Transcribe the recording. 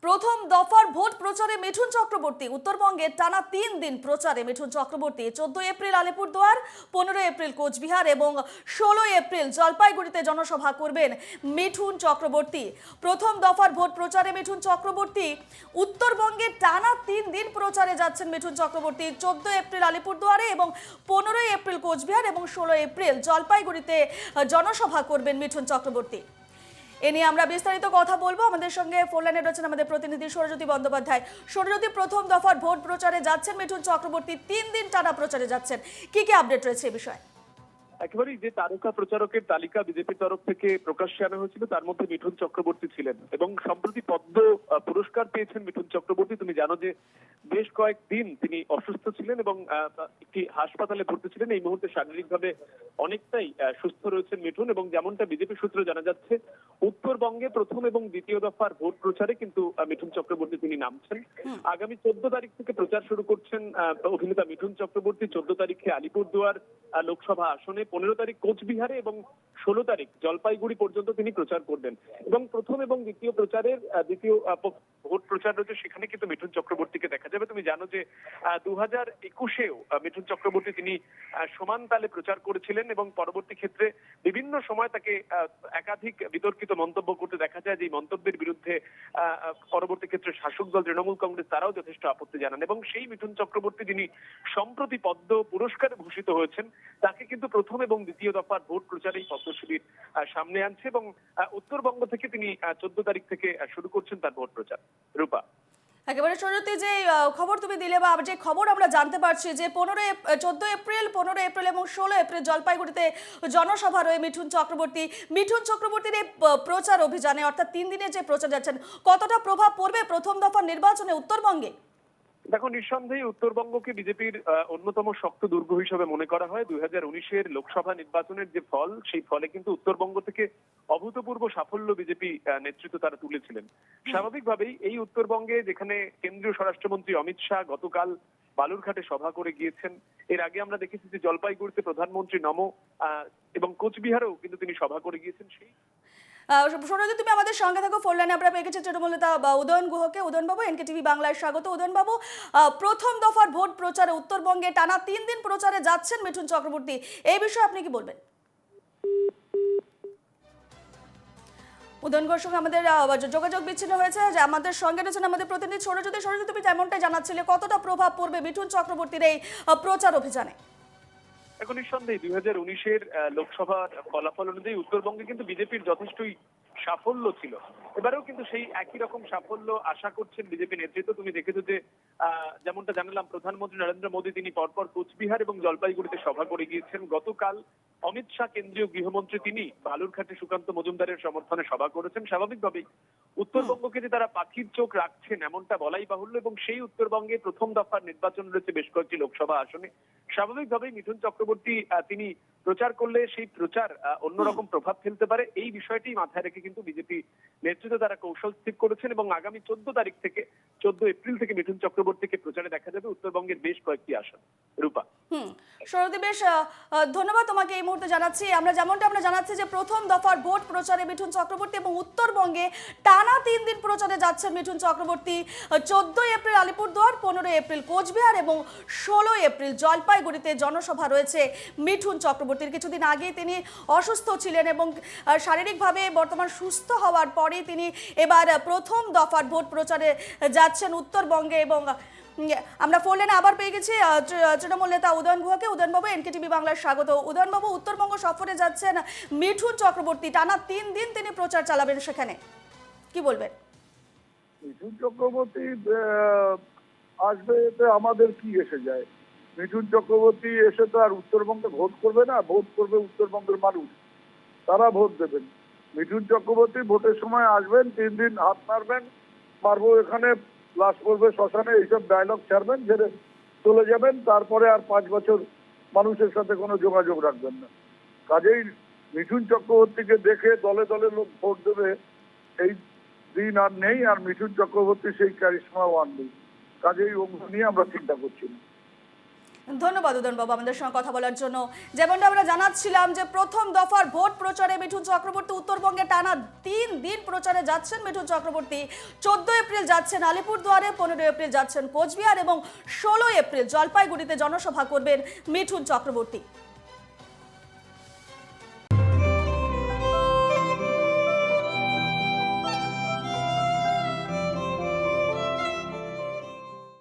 প্রথম দফার ভোট প্রচারে মিঠুন চক্রবর্তী। উত্তরবঙ্গে টানা 3 দিন প্রচারে মিঠুন চক্রবর্তী। 14 এপ্রিল আলিপুরদুয়ার, 15 এপ্রিল কোচবিহার এবং 16 এপ্রিল জলপাইগুড়িতে জনসভা করবেন মিঠুন চক্রবর্তী। প্রথম দফার ভোট প্রচারে মিঠুন চক্রবর্তী। উত্তরবঙ্গে টানা 3 দিন প্রচারে যাচ্ছেন মিঠুন চক্রবর্তী। 14 এপ্রিল আলিপুরদুয়ারে এবং 15 এপ্রিল কোচবিহার এবং 16 এপ্রিল জলপাইগুড়িতে জনসভা করবেন মিঠুন চক্রবর্তী। এ নিয়ে আমরা বিস্তারিত কথা বলবো। আমাদের সঙ্গে ফোন লাইনে রয়েছেন আমাদের প্রতিনিধি সৌরজ্যোতি বন্দ্যোপাধ্যায়। সৌরজ্যোতি, প্রথম দফার ভোট প্রচারে যাচ্ছেন মিঠুন চক্রবর্তী, 3 দিন টানা প্রচারে যাচ্ছেন, কি কি আপডেট রয়েছে এই বিষয়ে? একেবারেই যে তারকা প্রচারকের তালিকা বিজেপির তরফ থেকে প্রকাশ্যে আনা হয়েছিল তার মধ্যে মিঠুন চক্রবর্তী ছিলেন এবং সম্প্রতি পদ্ম পুরস্কার পেয়েছেন মিঠুন চক্রবর্তী। তুমি জানো যে বেশ কয়েকদিন তিনি অসুস্থ ছিলেন এবং একটি হাসপাতালে ভর্তি ছিলেন। এই মুহূর্তে শারীরিকভাবে অনেকটাই সুস্থ রয়েছেন মিঠুন, এবং যেমনটা বিজেপি সূত্রে জানা যাচ্ছে উত্তরবঙ্গে প্রথম এবং দ্বিতীয় দফার ভোট প্রচারে কিন্তু মিঠুন চক্রবর্তী তিনি নামছেন। আগামী 14 তারিখ থেকে প্রচার শুরু করছেন অভিনেতা মিঠুন চক্রবর্তী। 14 তারিখে আলিপুরদুয়ার লোকসভা আসনে, 15 তারিখ কোচবিহারে এবং 16 তারিখ জলপাইগুড়ি পর্যন্ত তিনি প্রচার করবেন। এবং প্রথম এবং দ্বিতীয় প্রচারের দ্বিতীয় ভোট প্রচার রয়েছে, সেখানে কিন্তু মিঠুন চক্রবর্তীকে দেখা যাবে। তুমি জানো যে 2021-এও মিঠুন চক্রবর্তী তিনি সমান তালে প্রচার করেছিলেন এবং পরবর্তী ক্ষেত্রে বিভিন্ন সময় তাকে একাধিক বিতর্কিত মন্তব্য করতে দেখা যায়। যে মন্তব্যের বিরুদ্ধে পরবর্তী ক্ষেত্রে শাসক দল তৃণমূল কংগ্রেস তারাও যথেষ্ট আপত্তি জানান, এবং সেই মিঠুন চক্রবর্তী যিনি সম্প্রতি পদ্ম পুরস্কারে ভূষিত হয়েছেন তাকে কিন্তু প্রথম এবং দ্বিতীয় দফার ভোট প্রচারেই পদ্ম শিবির সামনে আনছে। এবং উত্তরবঙ্গ থেকে তিনি 14 তারিখ থেকে শুরু করছেন তার ভোট প্রচার। রূপা, একেবারে সৌরজ্যোতি, যে খবর তুমি দিলে বা যে খবর আমরা জানতে পারছি যে 14 এপ্রিল, 15 এপ্রিল এবং 16 এপ্রিল জলপাইগুড়িতে জনসভা রয়ে মিঠুন চক্রবর্তীর এই প্রচার অভিযানে, অর্থাৎ 3 দিনের যে প্রচার যাচ্ছেন, কতটা প্রভাব পড়বে প্রথম দফার নির্বাচনে উত্তরবঙ্গে? দেখো, নিঃসন্দেহে উত্তরবঙ্গকে বিজেপির অন্যতম শক্ত দুর্গ হিসেবে মনে করা হয়। 2019-এর লোকসভা নির্বাচনের যে ফল, সেই ফলে কিন্তু উত্তরবঙ্গ থেকে অভূতপূর্ব সাফল্য বিজেপি নেতৃত্ব তারা তুলেছিলেন। স্বাভাবিকভাবেই এই উত্তরবঙ্গে, যেখানে কেন্দ্রীয় স্বরাষ্ট্রমন্ত্রী অমিত শাহ গতকাল বালুরঘাটে সভা করে গিয়েছেন, এর আগে আমরা দেখেছি যে জলপাইগুড়িতে প্রধানমন্ত্রী নমো এবং কোচবিহারেও কিন্তু তিনি সভা করে গিয়েছেন। সেই সৌরজ্যোতি, তুমি আমাদের সঙ্গে থাকো। ফোন লাইনে আমরা পেয়ে গেছি তৃণমূল নেতা উদয়ন গুহকে। উদয়ন বাবু, এনকেটিভি বাংলায় স্বাগত। উদয়ন বাবু, প্রথম দফার ভোট প্রচারে উত্তরবঙ্গে টানা 3 দিন প্রচারে যাচ্ছেন মিঠুন চক্রবর্তী, এই বিষয়ে আপনি কি বলবেন? উদয়ন গুহর সঙ্গে আমাদের যোগাযোগ বিচ্ছিন্ন হয়েছে। যে আমাদের সঙ্গে রয়েছেন আমাদের প্রতিনিধি সৌরজ্যোতি। সৌরজ্যোতি, তুমি যেমনটাই জানাচ্ছিলে, কতটা প্রভাব পড়বে মিঠুন চক্রবর্তীর এই প্রচার অভিযানে? এখন নিঃসন্দেহে 2019-এর লোকসভার ফলাফল অনুযায়ী উত্তরবঙ্গে কিন্তু বিজেপির যথেষ্টই সাফল্য ছিল। এবারেও কিন্তু সেই একই রকম সাফল্য আশা করছেন বিজেপি নেতৃত্ব। তুমি দেখেছো যে যেমনটা জানালাম, প্রধানমন্ত্রী নরেন্দ্র মোদী তিনি পরপর কোচবিহার এবং জলপাইগুড়িতে সভা করে গিয়েছেন। গতকাল অমিত শাহ কেন্দ্রীয় গৃহমন্ত্রী তিনি বালুরঘাটে সুকান্ত মজুমদারের সমর্থনে সভা করেছেন। স্বাভাবিকভাবেই উত্তরবঙ্গকে যে তারা পাখির চোখ রাখছেন এমনটা বলাই বাহুল্য, এবং সেই উত্তরবঙ্গে প্রথম দফার নির্বাচন রয়েছে বেশ কয়েকটি লোকসভা আসনে। স্বাভাবিকভাবেই মিঠুন চক্রবর্তী তিনি প্রচার করলে সেই প্রচার অন্যরকম প্রভাব ফেলতে পারে, এই বিষয়টি মাথায় রেখে কিন্তু বিজেপি নেতৃত্ব তারা কৌশল স্থির করেছেন। এবং আগামী 14 এপ্রিল থেকে মিঠুন চক্রবর্তীকে প্রচারে দেখা যাবে উত্তরবঙ্গের বেশ কয়েকটি আসন। রূপা, সৌরদী, বেশ ধন্যবাদ তোমাকে এই মুহূর্তে জানাচ্ছি। আমরা জানাচ্ছি যে প্রথম দফার ভোট প্রচারে মিঠুন চক্রবর্তী এবং উত্তরবঙ্গে টানা 3 দিন প্রচারে যাচ্ছেন মিঠুন চক্রবর্তী। 14 এপ্রিল আলিপুরদুয়ার, 15 এপ্রিল কোচবিহার এবং 16 এপ্রিল জলপাইগুড়িতে জনসভা রয়েছে মিঠুন চক্রবর্তীর। কিছুদিন আগে তিনি অসুস্থ ছিলেন এবং শারীরিকভাবে বর্তমান সুস্থ হওয়ার পরে তিনি এবার প্রথম দফার ভোট প্রচারে যাচ্ছেন উত্তরবঙ্গে। এবং আমরা ফোন লাইনে আবার পেয়ে গেছি তৃণমূল নেতা উদয়ন গুহকে। উদয়ন বাবু, এনকেটিভি বাংলার স্বাগত। উদয়ন বাবু, উত্তরবঙ্গ সফরে যাচ্ছেন মিঠুন চক্রবর্তী, টানা 3 দিন তিনি প্রচার চালাবেন, সেখানে কি বলবেন? মিঠুন চক্রবর্তী আসবে, এতে আমাদের কি এসে যায়? মিঠুন চক্রবর্তী এসে তো আর উত্তরবঙ্গে ভোট করবে না, ভোট করবে উত্তরবঙ্গের মানুষ, তারা ভোট দেবেন। মিঠুন চক্রবর্তী ভোটের সময় আসবেন, 3 দিন হাত মারবো এখানে, লাশ করবে শ্মশানে, এইসব ডায়লগ ছাড়বেন, ছেড়ে চলে যাবেন। তারপরে আর 5 বছর মানুষের সাথে কোনো যোগাযোগ রাখবেন না। কাজেই মিঠুন চক্রবর্তীকে দেখে দলে দলে লোক ভোট দেবে, এই দিন আর নেই। আর মিঠুন চক্রবর্তী সেই ক্যারিশমাও আনবে, কাজেই ওগুলো নিয়ে আমরা চিন্তা করছি না। ধন্যবাদ উদয়নবাবু আমাদের সঙ্গে কথা বলার জন্য। যেমনটা আমরা জানাচ্ছিলাম যে প্রথম দফার ভোট প্রচারে মিঠুন চক্রবর্তী উত্তরবঙ্গে টানা 3 দিন প্রচারে যাচ্ছেন মিঠুন চক্রবর্তী। 14 এপ্রিল যাচ্ছেন আলিপুরদুয়ারে, 15 এপ্রিল যাচ্ছেন কোচবিহার এবং 16 এপ্রিল জলপাইগুড়িতে জনসভা করবেন মিঠুন চক্রবর্তী।